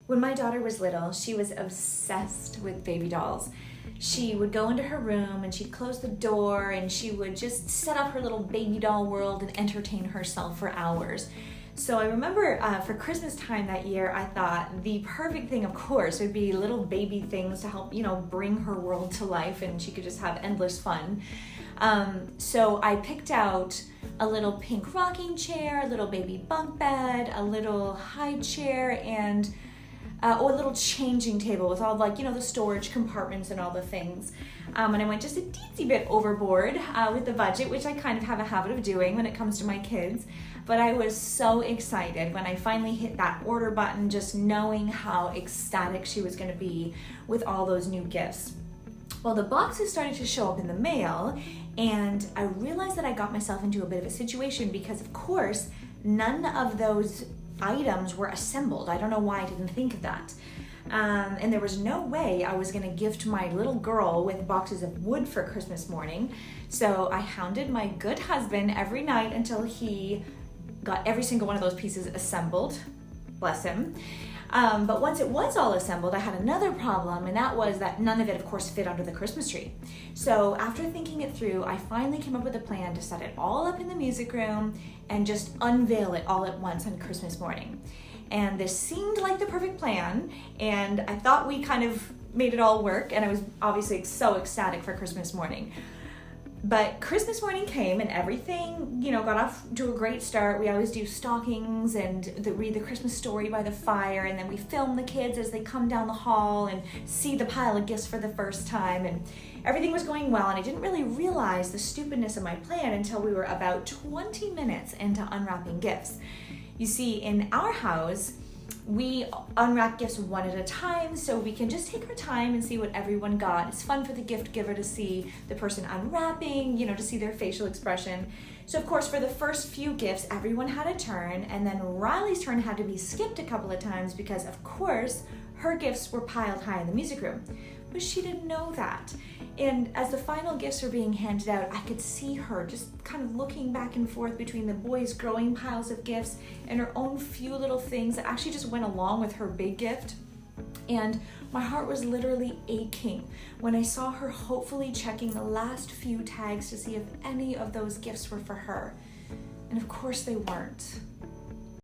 When my daughter was little, she was obsessed with baby dolls. She would go into her room and she'd close the door and she would just set up her little baby doll world and entertain herself for hours. So I remember for Christmas time that year, I thought the perfect thing, of course, would be little baby things to help, bring her world to life and she could just have endless fun. So I picked out a little pink rocking chair, a little baby bunk bed, a little high chair, and a little changing table with all the storage compartments and all the things. And I went just a teensy bit overboard with the budget, which I kind of have a habit of doing when it comes to my kids. But I was so excited when I finally hit that order button, just knowing how ecstatic she was going to be with all those new gifts. Well, the boxes started to show up in the mail, and I realized that I got myself into a bit of a situation because, of course, none of those items were assembled. I don't know why I didn't think of that. And there was no way I was going to gift my little girl with boxes of wood for Christmas morning. So I hounded my good husband every night until he got every single one of those pieces assembled. Bless him. But once it was all assembled, I had another problem, and that was that none of it, of course, fit under the Christmas tree. So after thinking it through, I finally came up with a plan to set it all up in the music room and just unveil it all at once on Christmas morning. And this seemed like the perfect plan, and I thought we kind of made it all work, and I was obviously so ecstatic for Christmas morning. But Christmas morning came and everything, got off to a great start. We always do stockings and read the Christmas story by the fire, and then we film the kids as they come down the hall and see the pile of gifts for the first time, and everything was going well, and I didn't really realize the stupidness of my plan until we were about 20 minutes into unwrapping gifts. You see, in our house, we unwrap gifts one at a time, so we can just take our time and see what everyone got. It's fun for the gift giver to see the person unwrapping, to see their facial expression. So of course, for the first few gifts, everyone had a turn, and then Riley's turn had to be skipped a couple of times because, of course, her gifts were piled high in the music room. But she didn't know that. And as the final gifts were being handed out, I could see her just kind of looking back and forth between the boys' growing piles of gifts and her own few little things that actually just went along with her big gift. And my heart was literally aching when I saw her hopefully checking the last few tags to see if any of those gifts were for her. And of course they weren't.